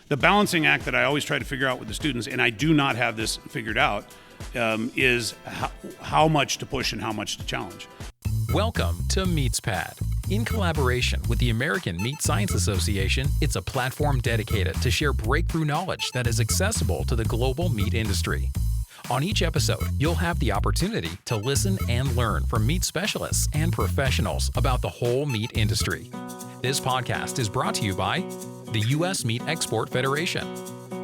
The balancing act that I always try to figure out with the students, and I do not have this figured out, is how much to push and how much to challenge. Welcome to MeatsPad. In collaboration with the American Meat Science Association, it's a platform dedicated to share breakthrough knowledge that is accessible to the global meat industry. On each episode, you'll have the opportunity to listen and learn from meat specialists and professionals about the whole meat industry. This podcast is brought to you by the U.S. Meat Export Federation,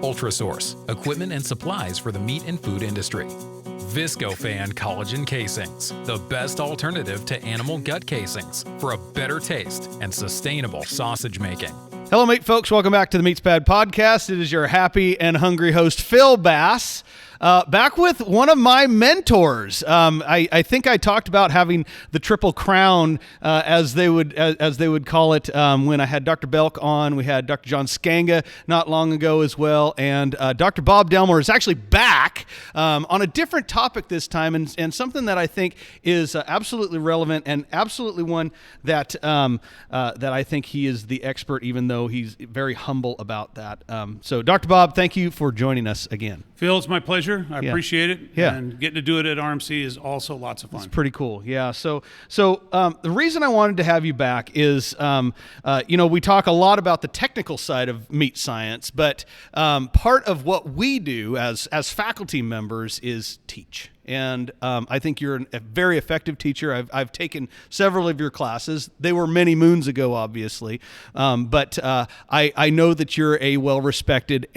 Ultrasource, equipment and supplies for the meat and food industry, Viscofan Collagen Casings, the best alternative to animal gut casings for a better taste and sustainable sausage making. Hello, meat folks. Welcome back to the MeatsPad podcast. It is your happy and hungry host, Phil Bass. Back with one of my mentors. I think I talked about having the triple crown, as they would call it, when I had Dr. Belk on. We had Dr. John Skanga not long ago as well, and Dr. Bob Delmore is actually back on a different topic this time, and something that I think is absolutely relevant and absolutely one that I think he is the expert, even though he's very humble about that. So, Dr. Bob, thank you for joining us again. Phil, it's my pleasure. I appreciate it. Yeah. And getting to do it at RMC is also lots of fun. It's pretty cool. Yeah. So the reason I wanted to have you back is, we talk a lot about the technical side of meat science, but part of what we do as faculty members is teach. And I think you're a very effective teacher. I've taken several of your classes. They were many moons ago, obviously. But I know that you're a well-respected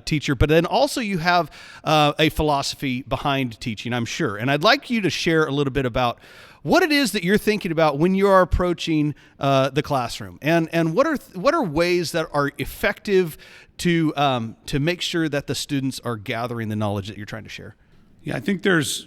teacher. But then also you have a philosophy behind teaching, I'm sure. And I'd like you to share a little bit about what it is that you're thinking about when you are approaching the classroom, and what are ways that are effective to make sure that the students are gathering the knowledge that you're trying to share. Yeah, I think there's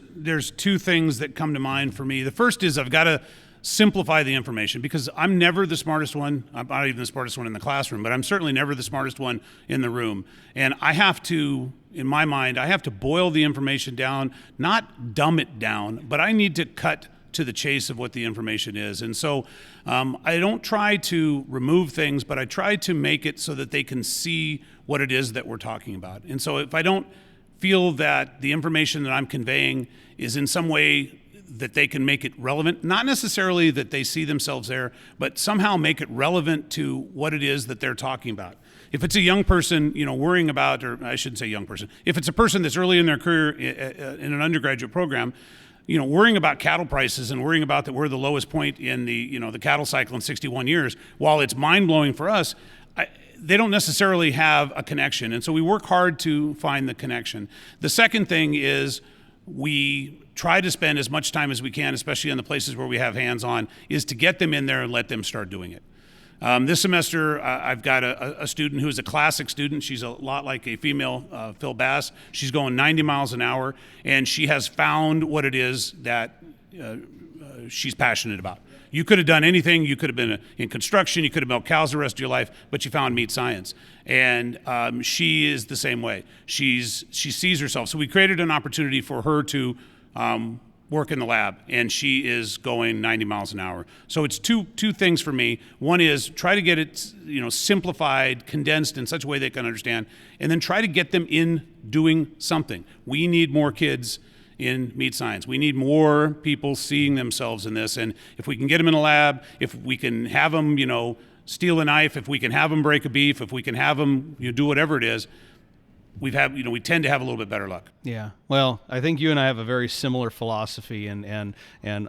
two things that come to mind for me. The first is I've got to simplify the information, because I'm never the smartest one. I'm not even the smartest one in the classroom, but I'm certainly never the smartest one in the room. And I have to, in my mind, I have to boil the information down, not dumb it down, but I need to cut to the chase of what the information is. And so I don't try to remove things, but I try to make it so that they can see what it is that we're talking about. And so if I don't feel that the information that I'm conveying is in some way that they can make it relevant, not necessarily that they see themselves there, but somehow make it relevant to what it is that they're talking about. If it's a young person, worrying about, or I shouldn't say young person, if it's a person that's early in their career in an undergraduate program, worrying about cattle prices and worrying about that we're the lowest point in the cattle cycle in 61 years, while it's mind-blowing for us, they don't necessarily have a connection. And so we work hard to find the connection. The second thing is we try to spend as much time as we can, especially in the places where we have hands-on, is to get them in there and let them start doing it. This semester, I've got a student who is a classic student. She's a lot like a female Phil Bass. She's going 90 miles an hour, and she has found what it is that she's passionate about. You could have done anything. You could have been in construction. You could have milked cows the rest of your life, but you found meat science. And she is the same way. She sees herself. So we created an opportunity for her to work in the lab, and she is going 90 miles an hour. So it's two things for me. One is try to get it simplified, condensed in such a way they can understand, and then try to get them in doing something. We need more kids in meat science. We need more people seeing themselves in this. And if we can get them in a lab, if we can have them, steal a knife, if we can have them break a beef, if we can have them do whatever it is, we tend to have a little bit better luck. Yeah. Well, I think you and I have a very similar philosophy, and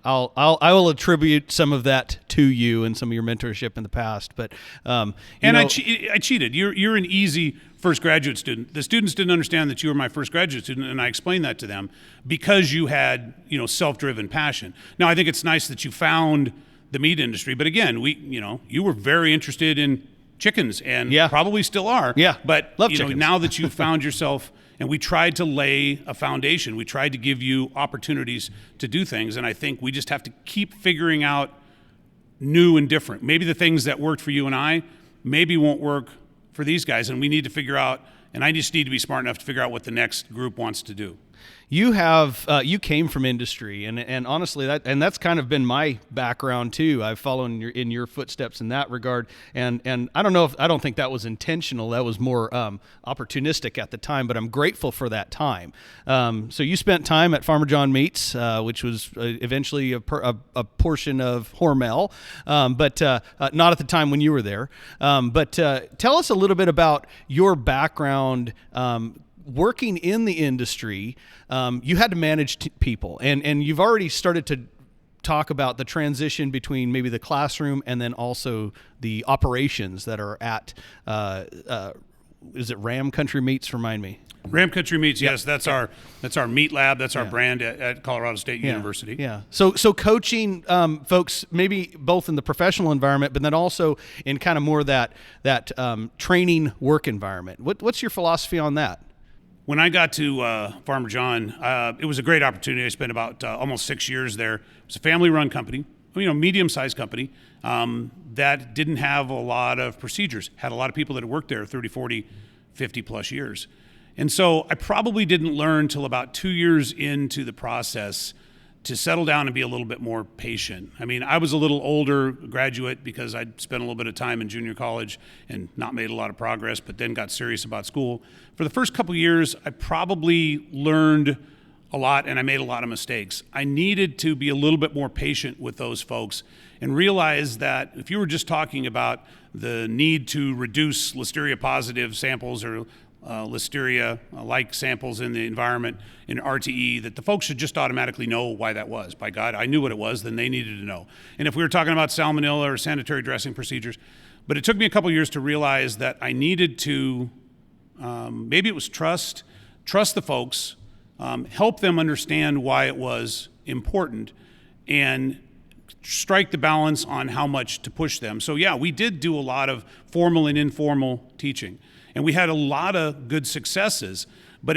I will attribute some of that to you and some of your mentorship in the past. But I cheated. You're an easy first graduate student. The students didn't understand that you were my first graduate student, and I explained that to them because you had self-driven passion. Now I think it's nice that you found the meat industry, but again, you were very interested in chickens, and probably still are. Yeah, but love chickens. Now that you've found yourself, and we tried to lay a foundation, we tried to give you opportunities to do things, and I think we just have to keep figuring out new and different. Maybe the things that worked for you and I maybe won't work for these guys, and we need to figure out and I just need to be smart enough to figure out what the next group wants to do. You have you came from industry, and honestly, that's kind of been my background too. I've followed in your footsteps in that regard, and I don't think that was intentional. That was more opportunistic at the time, but I'm grateful for that time. So you spent time at Farmer John Meats, which was eventually a portion of Hormel, but not at the time when you were there. But tell us a little bit about your background. Working in the industry, you had to manage people, and you've already started to talk about the transition between maybe the classroom and then also the operations that are at, is it Ram Country Meats? Remind me. Ram Country Meats, yes, that's our meat lab. That's our brand at Colorado State University. Yeah. So coaching folks, maybe both in the professional environment, but then also in kind of more that training work environment. What's your philosophy on that? When I got to Farmer John, it was a great opportunity. I spent about almost 6 years there. It was a family-run company, medium-sized company that didn't have a lot of procedures, had a lot of people that had worked there 30, 40, 50-plus years. And so I probably didn't learn till about 2 years into the process to settle down and be a little bit more patient. I mean, I was a little older graduate because I'd spent a little bit of time in junior college and not made a lot of progress, but then got serious about school. For the first couple of years, I probably learned a lot and I made a lot of mistakes. I needed to be a little bit more patient with those folks and realize that if you were just talking about the need to reduce listeria positive samples or listeria-like samples in the environment in RTE, that the folks should just automatically know why that was. By God, I knew what it was, then they needed to know. And if we were talking about salmonella or sanitary dressing procedures, but it took me a couple years to realize that I needed to, maybe it was trust the folks, help them understand why it was important, and strike the balance on how much to push them. So yeah, we did do a lot of formal and informal teaching. And we had a lot of good successes, but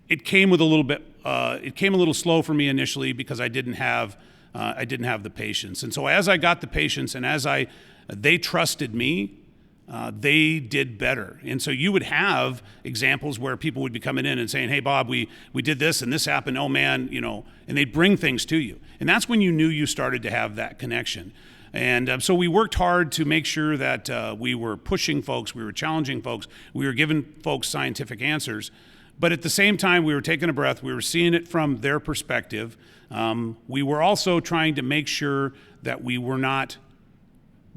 it came with a little bit. It came a little slow for me initially because I didn't have the patience. And so as I got the patience, and as they trusted me, they did better. And so you would have examples where people would be coming in and saying, "Hey, Bob, we did this and this happened. Oh man, and they'd bring things to you. And that's when you knew you started to have that connection. And so we worked hard to make sure that we were pushing folks, we were challenging folks, we were giving folks scientific answers. But at the same time, we were taking a breath, we were seeing it from their perspective. We were also trying to make sure that we were not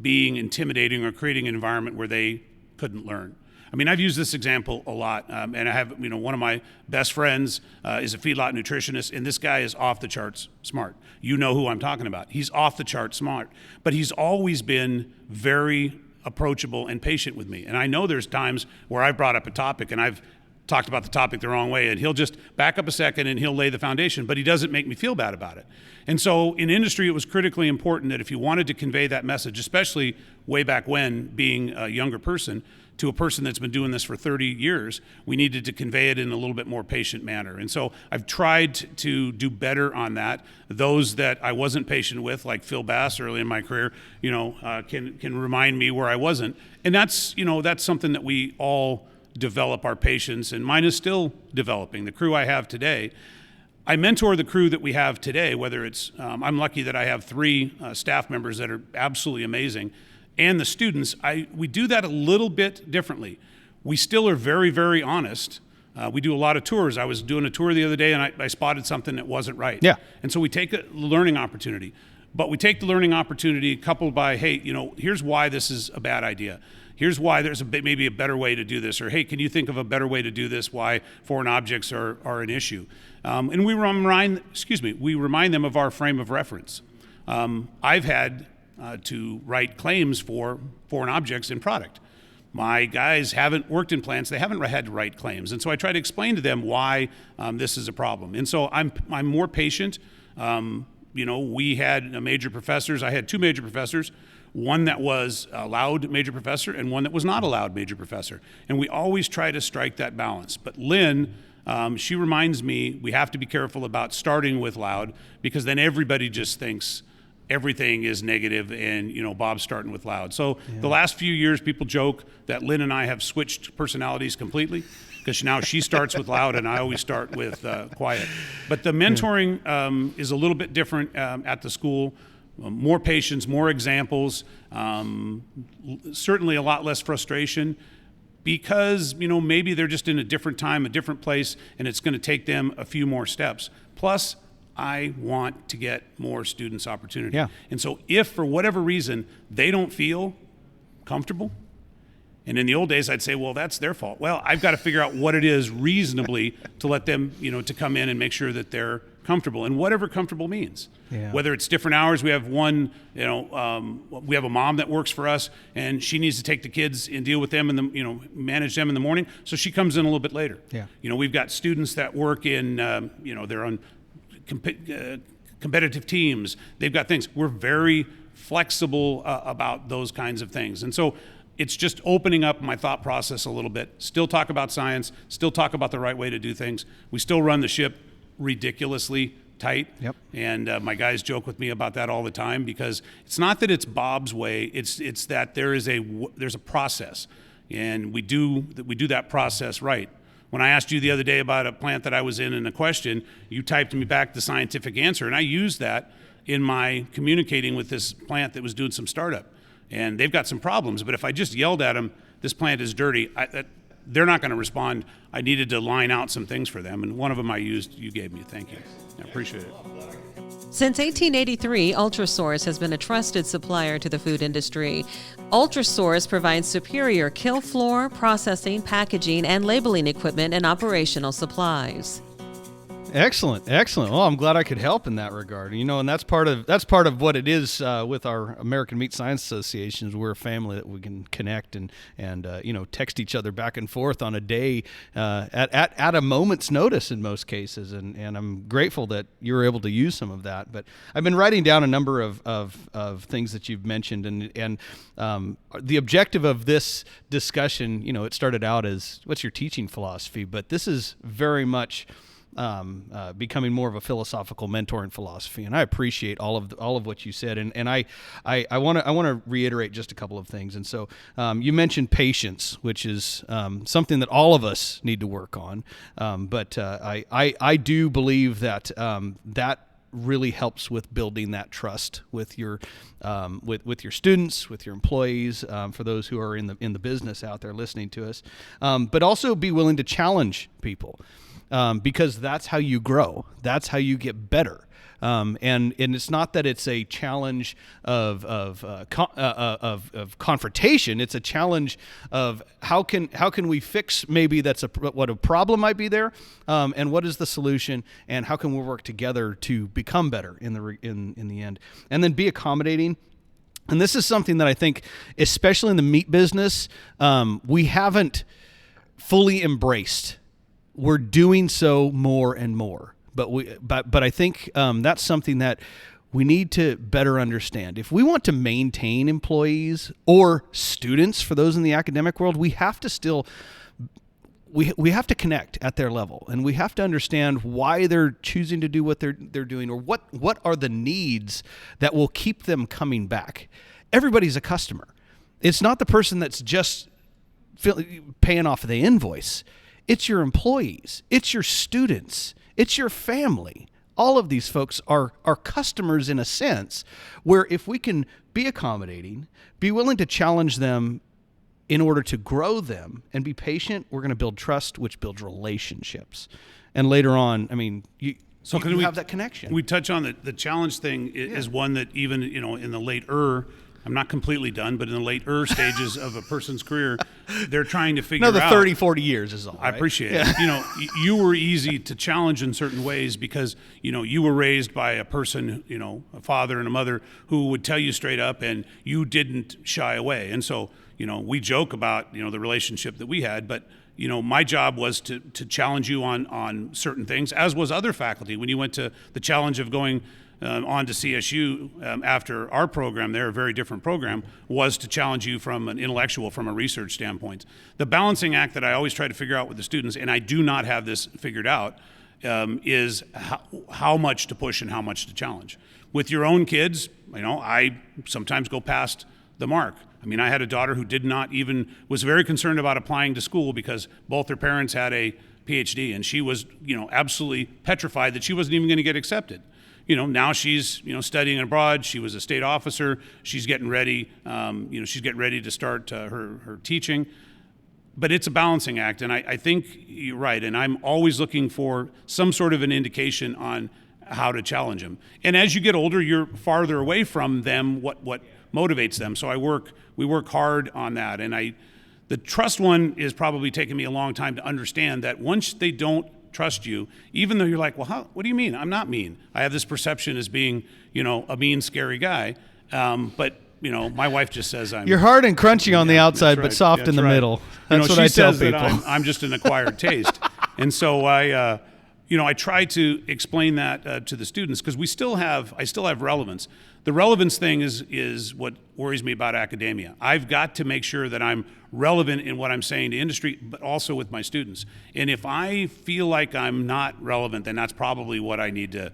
being intimidating or creating an environment where they couldn't learn. I mean, I've used this example a lot, and I have, one of my best friends is a feedlot nutritionist, and this guy is off the charts smart. You know who I'm talking about. He's off the chart smart, but he's always been very approachable and patient with me. And I know there's times where I've brought up a topic and I've talked about the topic the wrong way, and he'll just back up a second and he'll lay the foundation, but he doesn't make me feel bad about it. And so in industry, it was critically important that if you wanted to convey that message, especially way back when, being a younger person, to a person that's been doing this for 30 years, we needed to convey it in a little bit more patient manner. And so I've tried to do better on that. Those that I wasn't patient with, like Phil Bass early in my career, can remind me where I wasn't. And that's something that we all develop our patience, and mine is still developing. The crew I have today, I mentor the crew that we have today, whether it's, I'm lucky that I have 3 staff members that are absolutely amazing, and the students, we do that a little bit differently. We still are very, very honest. We do a lot of tours. I was doing a tour the other day and I spotted something that wasn't right. Yeah. And so we take a learning opportunity. But we take the learning opportunity coupled by, hey, here's why this is a bad idea. Here's why there's maybe a better way to do this. Or, hey, can you think of a better way to do this? Why foreign objects are an issue. And we remind them of our frame of reference. I've had to write claims for foreign objects in product. My guys haven't worked in plants. They haven't had to write claims. And so I try to explain to them why this is a problem. And so I'm more patient. We had major professors. I had 2 major professors, one that was allowed major professor and one that was not allowed major professor. And we always try to strike that balance. But Lynn, she reminds me we have to be careful about starting with loud, because then everybody just thinks everything is negative and, Bob's starting with loud. So the last few years, people joke that Lynn and I have switched personalities completely, because now she starts with loud and I always start with quiet. But the mentoring is a little bit different at the school. More patience, more examples, certainly a lot less frustration, because maybe they're just in a different time, a different place, and it's going to take them a few more steps. Plus, I want to get more students opportunity. Yeah. And so if for whatever reason they don't feel comfortable, and in the old days I'd say, well, that's their fault. Well, I've got to figure out what it is reasonably to let them, to come in and make sure that they're comfortable, and whatever comfortable means. Yeah. Whether it's different hours, we have one, we have a mom that works for us, and she needs to take the kids and deal with them and manage them in the morning, so she comes in a little bit later. Yeah. We've got students that work in, they're on competitive teams. They've got things. We're very flexible about those kinds of things, and so it's just opening up my thought process a little bit. Still talk about science. Still talk about the right way to do things. We still run the ship ridiculously tight. Yep. And my guys joke with me about that all the time, because it's not that it's Bob's way. It's that there's a process, and we do that process right. When I asked you the other day about a plant that I was in a question, you typed me back the scientific answer, and I used that in my communicating with this plant that was doing some startup. And they've got some problems, but if I just yelled at them, this plant is dirty, they're not going to respond. I needed to line out some things for them, and one of them you gave me. Thank you. I appreciate it. Since 1883, Ultrasource has been a trusted supplier to the food industry. Ultrasource provides superior kill floor, processing, packaging, and labeling equipment and operational supplies. Excellent. Well, I'm glad I could help in that regard. And that's part of what it is with our American Meat Science Associations. We're a family that we can connect and text each other back and forth on a day at a moment's notice in most cases. And I'm grateful that you're able to use some of that. But I've been writing down a number of things that you've mentioned, and the objective of this discussion, it started out as what's your teaching philosophy, but this is very much becoming more of a philosophical mentoring philosophy, and I appreciate all of what you said, and I want to reiterate just a couple of things. And so you mentioned patience, which is something that all of us need to work on, but I do believe that that really helps with building that trust with your students, with your employees, for those who are in the business out there listening to us, but also be willing to challenge people. Because that's how you grow. That's how you get better. And it's not that it's a challenge of confrontation. It's a challenge of how can we fix maybe what a problem might be there, and what is the solution, and how can we work together to become better in the end, and then be accommodating. And this is something that I think, especially in the meat business, we haven't fully embraced. We're doing so more and more, but I think that's something that we need to better understand. If we want to maintain employees or students, for those in the academic world, we have to we have to connect at their level, and we have to understand why they're choosing to do what they're doing, or what are the needs that will keep them coming back. Everybody's a customer. It's not the person that's just paying off the invoice. It's your employees, it's your students, it's your family. All of these folks are customers in a sense, where if we can be accommodating, be willing to challenge them in order to grow them, and be patient, we're going to build trust, which builds relationships. And later on, you have that connection. We touch on the challenge thing is one that even, in the later, I'm not completely done, but in the later stages of a person's career, they're trying to figure out. Another 30, 40 years is all right. I appreciate it. You were easy to challenge in certain ways because, you were raised by a person, a father and a mother who would tell you straight up, and you didn't shy away. And so, we joke about, the relationship that we had, but my job was to challenge you on certain things, as was other faculty. When you went to the challenge of going on to CSU after our program there, a very different program, was to challenge you from an intellectual, from a research standpoint. The balancing act that I always try to figure out with the students, and I do not have this figured out, is how much to push and how much to challenge. With your own kids, I sometimes go past the mark. I mean, I had a daughter who was very concerned about applying to school because both her parents had a PhD, and she was, absolutely petrified that she wasn't even going to get accepted. Now she's, studying abroad. She was a state officer. She's getting ready, she's getting ready to start her teaching. But it's a balancing act, and I think you're right, and I'm always looking for some sort of an indication on how to challenge them. And as you get older, you're farther away from them, what motivates them. So we work hard on that. And the trust one is probably taking me a long time to understand that once they don't trust you, even though you're like, well, what do you mean? I'm not mean. I have this perception as being, a mean, scary guy. But my wife just says I'm. You're hard and crunchy on the outside, right. but soft in the middle. That's what she I tell says people. That I'm just an acquired taste. And so I try to explain that to the students because I still have relevance. The relevance thing is what worries me about academia. I've got to make sure that I'm relevant in what I'm saying to industry, but also with my students. And if I feel like I'm not relevant, then that's probably what I need to,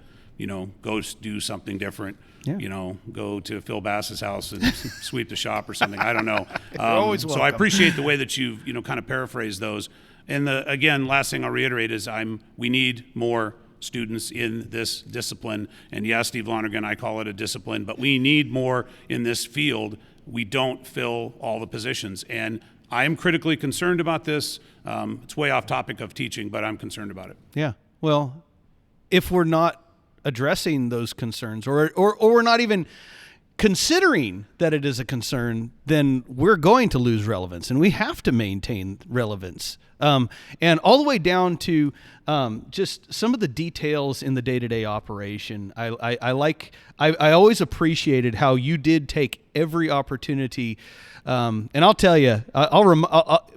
go do something different. Yeah. Go to Phil Bass's house and sweep the shop or something. I don't know. Always so welcome. I appreciate the way that you've, kind of paraphrased those. And again, last thing I'll reiterate is we need more students in this discipline. And yes, Steve Lonergan, I call it a discipline, but we need more in this field. We don't fill all the positions. And I am critically concerned about this. It's way off topic of teaching, but I'm concerned about it. Yeah. Well, if we're not addressing those concerns or we're not even considering that it is a concern, then we're going to lose relevance, and we have to maintain relevance. And all the way down to just some of the details in the day-to-day operation. I always appreciated how you did take every opportunity. And I'll tell you,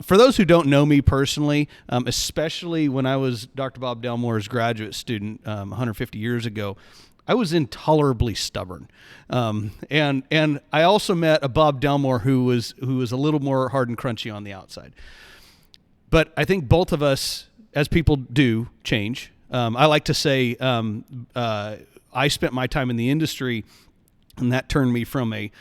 for those who don't know me personally, especially when I was Dr. Bob Delmore's graduate student 150 years ago, I was intolerably stubborn. And I also met a Bob Delmore who was a little more hard and crunchy on the outside. But I think both of us, as people do, change. I like to say I spent my time in the industry, and that turned me from a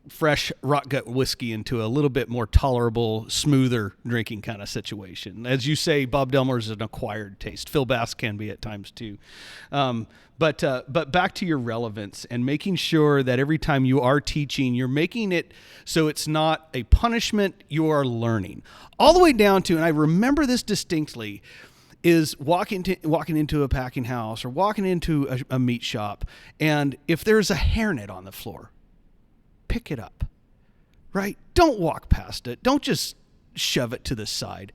fresh rock gut whiskey into a little bit more tolerable, smoother drinking kind of situation. As you say, Bob Delmore is an acquired taste. Phil Bass can be at times too. But back to your relevance and making sure that every time you are teaching, you're making it so it's not a punishment, you are learning. All the way down to, and I remember this distinctly, is walking into a packing house or walking into a meat shop, and if there's a hairnet on the floor, pick it up, right? Don't walk past it. Don't just shove it to the side.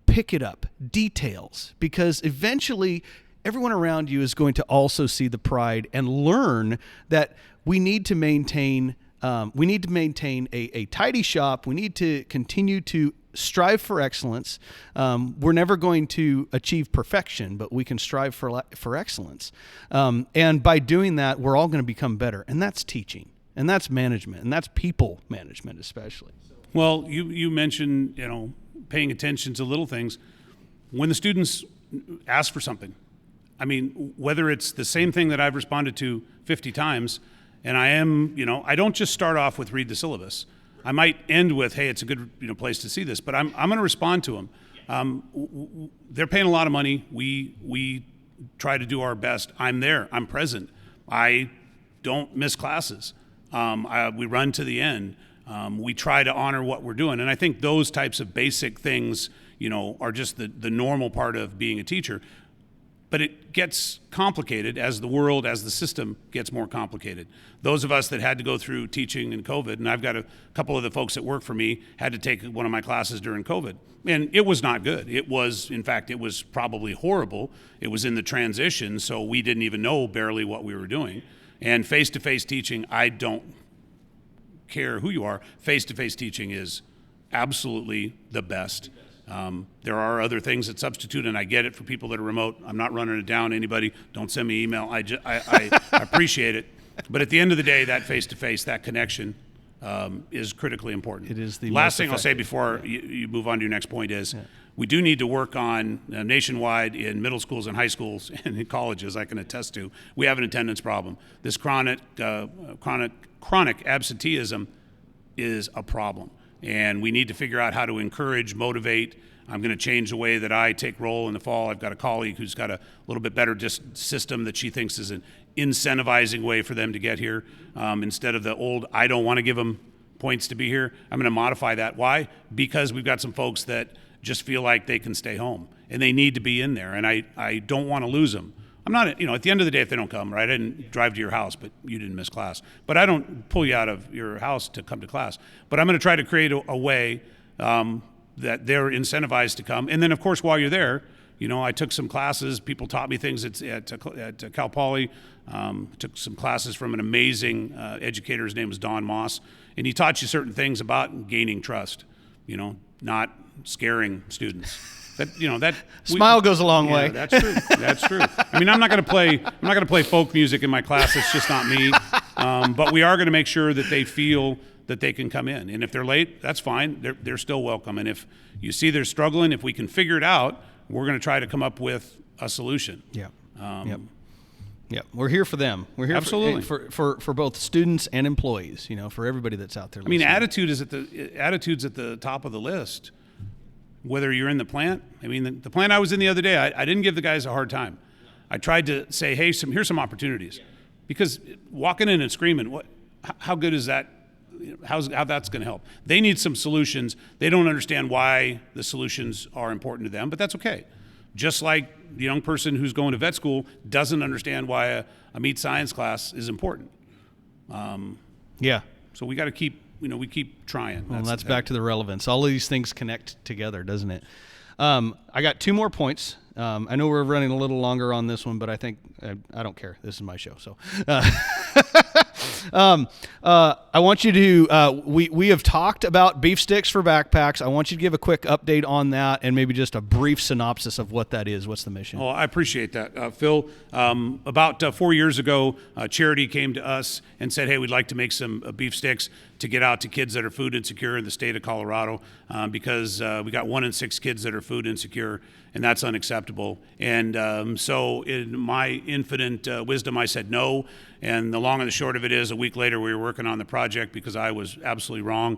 Pick it up. Details, because eventually everyone around you is going to also see the pride and learn that we need to maintain a tidy shop. We need to continue to strive for excellence. We're never going to achieve perfection, but we can strive for excellence. And by doing that, we're all going to become better. And that's teaching. And that's management, and that's people management especially. Well, you mentioned, paying attention to little things. When the students ask for something, I mean, whether it's the same thing that I've responded to 50 times, and I don't just start off with read the syllabus. I might end with, hey, it's a good place to see this, but I'm going to respond to them. They're paying a lot of money. We try to do our best. I'm there. I'm present. I don't miss classes. We run to the end. We try to honor what we're doing. And I think those types of basic things, are just the normal part of being a teacher. But it gets complicated as the system gets more complicated. Those of us that had to go through teaching in COVID, and I've got a couple of the folks that work for me had to take one of my classes during COVID. And it was not good. It was probably horrible. It was in the transition, so we didn't even know barely what we were doing. And face-to-face teaching, I don't care who you are, face-to-face teaching is absolutely the best. There are other things that substitute, and I get it for people that are remote. I'm not running it down anybody. Don't send me email. I appreciate it. But at the end of the day, that face-to-face, that connection is critically important. It is the last thing I'll say before you move on to your next point is We do need to work on nationwide in middle schools and high schools and in colleges, I can attest to. We have an attendance problem. This chronic absenteeism is a problem. And we need to figure out how to encourage, motivate. I'm going to change the way that I take roll in the fall. I've got a colleague who's got a little bit better system that she thinks is an incentivizing way for them to get here. Instead of the old, I don't want to give them points to be here, I'm going to modify that. Why? Because we've got some folks that just feel like they can stay home and they need to be in there, and I don't want to lose them. I'm not, at the end of the day, if they don't come, right, I didn't drive to your house, but you didn't miss class. But I don't pull you out of your house to come to class. But I'm going to try to create a way that they're incentivized to come. And then, of course, while you're there, I took some classes. People taught me things at Cal Poly. Took some classes from an amazing educator. His name was Don Moss. And he taught you certain things about gaining trust, not scaring students. Smile goes a long way. That's true. That's true. I mean, I'm not going to play folk music in my class. It's just not me. But we are going to make sure that they feel that they can come in. And if they're late, that's fine. They're still welcome. And if you see they're struggling, if we can figure it out, we're going to try to come up with a solution. Yeah. Yep. We're here for them. We're here absolutely for both students and employees. For everybody that's out there. I mean, attitude's at the top of the list. Whether you're in the plant, I mean, the plant I was in the other day, I didn't give the guys a hard time. I tried to say, hey, here's some opportunities, because walking in and screaming, how good is that? How that's going to help? They need some solutions. They don't understand why the solutions are important to them, but that's okay. Just like the young person who's going to vet school doesn't understand why a meat science class is important. So we got to keep, we keep trying. Well, that's back to the relevance. All of these things connect together, doesn't it? I got 2 more points. I know we're running a little longer on this one, but I think I don't care. This is my show, so. I want you to. We have talked about beef sticks for backpacks. I want you to give a quick update on that, and maybe just a brief synopsis of what that is. What's the mission? Oh, I appreciate that, Phil. About 4 years ago, a charity came to us and said, "Hey, we'd like to make some beef sticks to get out to kids that are food insecure in the state of Colorado, because we got 1 in 6 kids that are food insecure, and that's unacceptable." And so in my infinite wisdom, I said no. And the long and the short of it is, a week later, we were working on the project because I was absolutely wrong.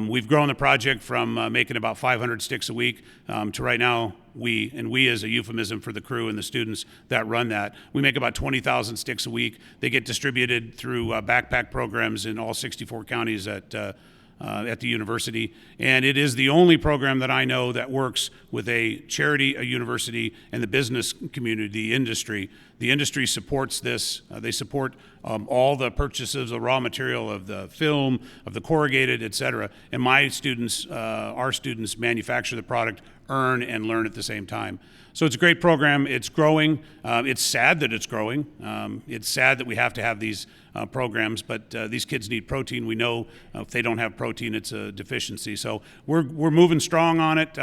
We've grown the project from making about 500 sticks a week to right now, we as a euphemism for the crew and the students that run that, we make about 20,000 sticks a week. They get distributed through backpack programs in all 64 counties at the university, and it is the only program that I know that works with a charity, a university, and the business community, the industry. The industry supports this. They support all the purchases of raw material, of the film, of the corrugated, et cetera. And my students, our students, manufacture the product, earn and learn at the same time. So it's a great program. It's growing. It's sad that it's growing. It's sad that we have to have these programs, but these kids need protein. We know if they don't have protein, it's a deficiency. So we're moving strong on it.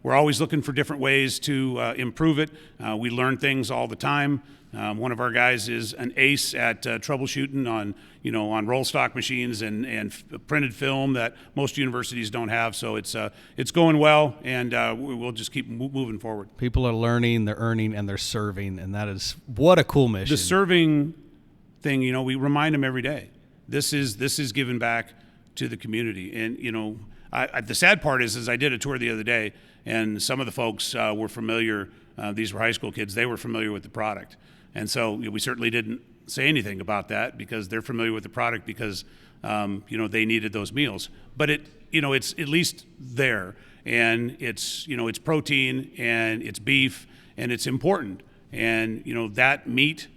We're always looking for different ways to improve it. We learn things all the time. One of our guys is an ace at troubleshooting on roll stock machines and printed film that most universities don't have. So it's going well, and we'll just keep moving forward. People are learning, they're earning, and they're serving, and that is what a cool mission. The serving thing, we remind them every day. This is giving back to the community, and the sad part is I did a tour the other day, and some of the folks were familiar. These were high school kids. They were familiar with the product. And so we certainly didn't say anything about that because they're familiar with the product because they needed those meals. But it's at least there, and it's protein and it's beef and it's important. And that meat,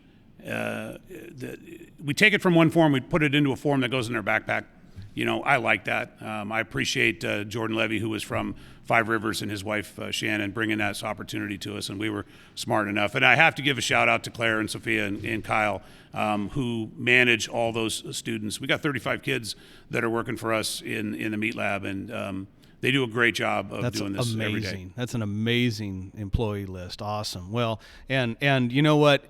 we take it from one form, we put it into a form that goes in their backpack. I like that. I appreciate Jordan Levy, who was from Five Rivers, and his wife, Shannon, bringing that opportunity to us, and we were smart enough. And I have to give a shout out to Claire and Sophia and Kyle, who manage all those students. We got 35 kids that are working for us in the meat lab, and they do a great job of doing this every day. Amazing. That's an amazing employee list. Awesome. Well, and you know what?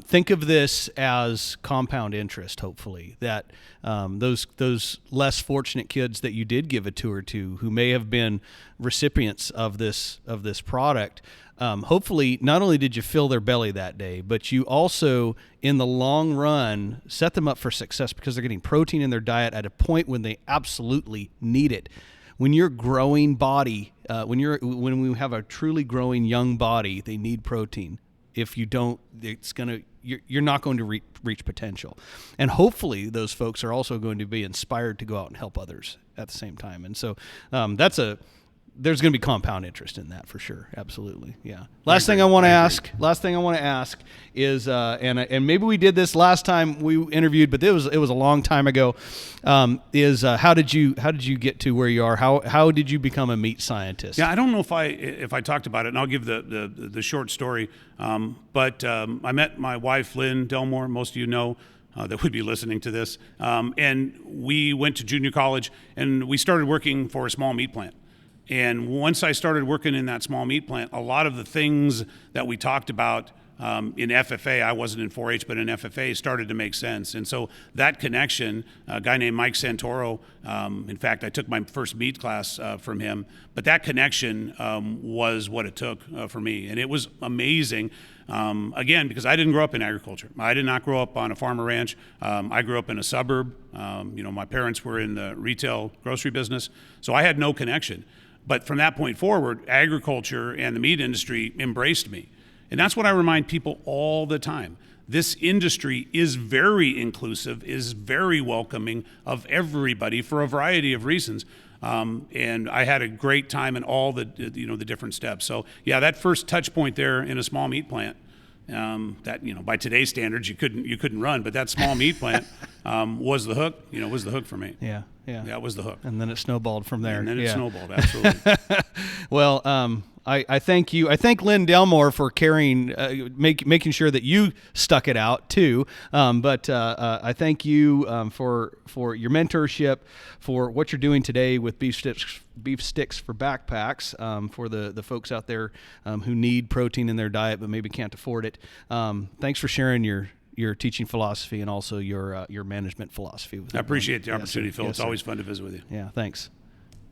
Think of this as compound interest. Hopefully, that those less fortunate kids that you did give a tour to, who may have been recipients of this product. Hopefully, not only did you fill their belly that day, but you also, in the long run, set them up for success because they're getting protein in their diet at a point when they absolutely need it. When you're growing body, when we have a truly growing young body, they need protein. If you don't, you're not going to reach potential. And hopefully, those folks are also going to be inspired to go out and help others at the same time. And so there's going to be compound interest in that for sure. Absolutely. Yeah. Last thing I want to ask is, and maybe we did this last time we interviewed, but it was a long time ago. How did you get to where you are? How did you become a meat scientist? Yeah, I don't know if I talked about it, and I'll give the short story. But I met my wife, Lynn Delmore. Most of you know. That would be listening to this. And we went to junior college, and we started working for a small meat plant. And once I started working in that small meat plant, a lot of the things that we talked about in FFA, I wasn't in 4-H, but in FFA, started to make sense. And so that connection, a guy named Mike Santoro, in fact, I took my first meat class from him, but that connection was what it took for me. And it was amazing, again, because I didn't grow up in agriculture. I did not grow up on a farm or ranch. I grew up in a suburb. My parents were in the retail grocery business, so I had no connection. But from that point forward, agriculture and the meat industry embraced me. And that's what I remind people all the time. This industry is very inclusive, is very welcoming of everybody for a variety of reasons. And I had a great time in all the different steps. So yeah, that first touch point there in a small meat plant, that by today's standards you couldn't run, but that small meat plant was the hook for me. Yeah. That was the hook. And then it snowballed from there. And then it snowballed, absolutely. Well, I thank you. I thank Lynn Delmore for carrying, making sure that you stuck it out too. But I thank you for your mentorship, for what you're doing today with beef sticks for backpacks, for the folks out there who need protein in their diet but maybe can't afford it. Thanks for sharing your teaching philosophy and also your management philosophy. I appreciate the opportunity, Phil. Yes, it's always fun to visit with you. Yeah, thanks.